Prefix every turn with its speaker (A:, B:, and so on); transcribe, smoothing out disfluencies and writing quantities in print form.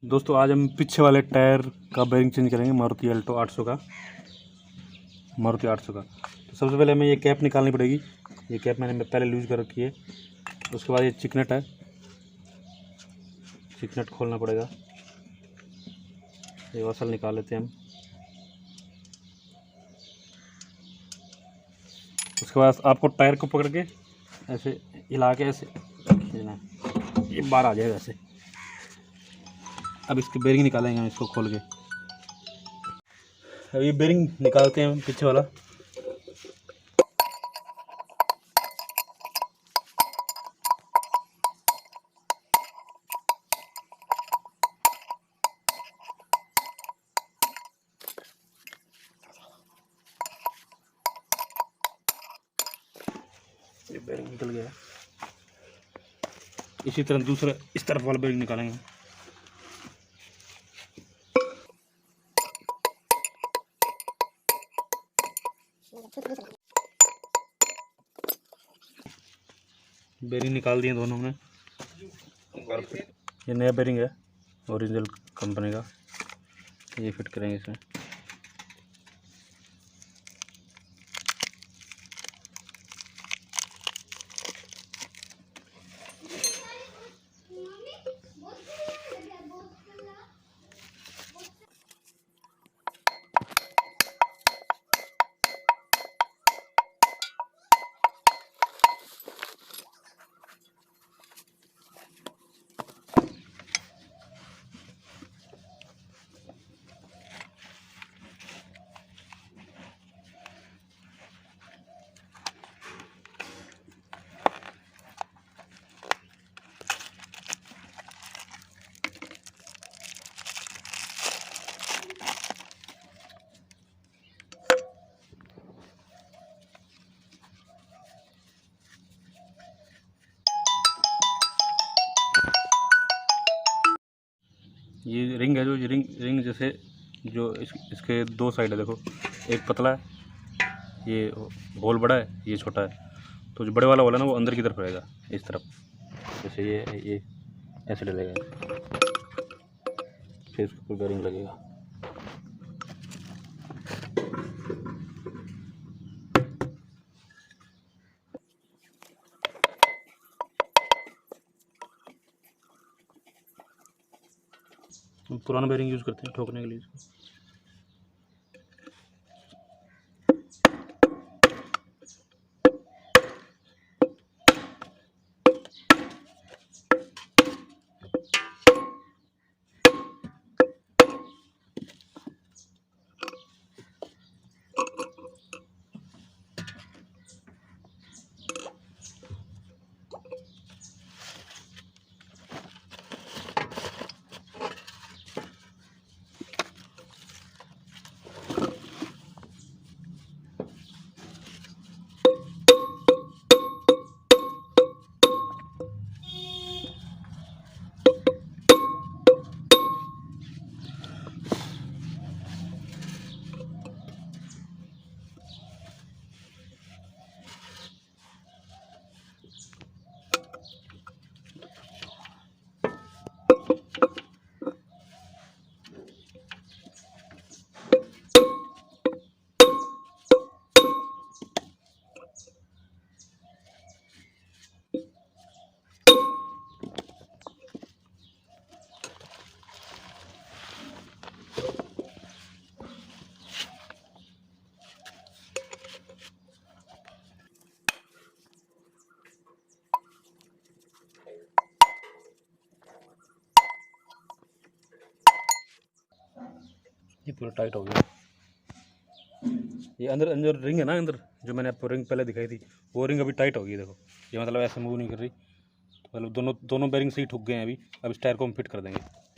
A: दोस्तों आज हम पीछे वाले टायर का बेरिंग चेंज करेंगे मारुति अल्टो 800 का। तो सबसे पहले हमें ये कैप निकालनी पड़ेगी। ये कैप मैंने पहले लूज कर रखी है। उसके बाद ये चिकनेट है, चिकनेट खोलना पड़ेगा। ये वसल निकाल लेते हैं हम। उसके बाद आपको टायर को पकड़ के ऐसे हिला के ऐसे खींचना, ये बाहर आ जाएगा ऐसे। अब इसकी बेरिंग निकालेंगे हम इसको खोल के। अब ये बेरिंग निकालते हैं हम पीछे वाला। ये बेरिंग निकल गया। इसी तरह दूसरा इस तरफ वाला बेरिंग निकालेंगे। बेरिंग निकाल दिए दोनों ने। ये नया बेरिंग है ओरिजिनल कंपनी का, ये फिट करेंगे इसमें। ये रिंग है, जो ये रिंग जैसे जो इसके दो साइड है, देखो एक पतला है, ये होल बड़ा है, ये छोटा है। तो जो बड़े वाला है ना वो अंदर की तरफ रहेगा, इस तरफ। जैसे ये ऐसे डलेगा, फिर इसके ऊपर बेरिंग लगेगा। हम पुराना बेरिंग यूज़ करते हैं ठोकने के लिए इसको। ये पूरा टाइट हो गया। ये अंदर अंदर रिंग है ना, अंदर जो मैंने आपको रिंग पहले दिखाई थी, वो रिंग अभी टाइट हो गई। देखो ये मतलब ऐसे मूव नहीं कर रही। तो मतलब दोनों बेरिंग सही ठुक गए हैं अभी। अब इस टायर को हम फिट कर देंगे।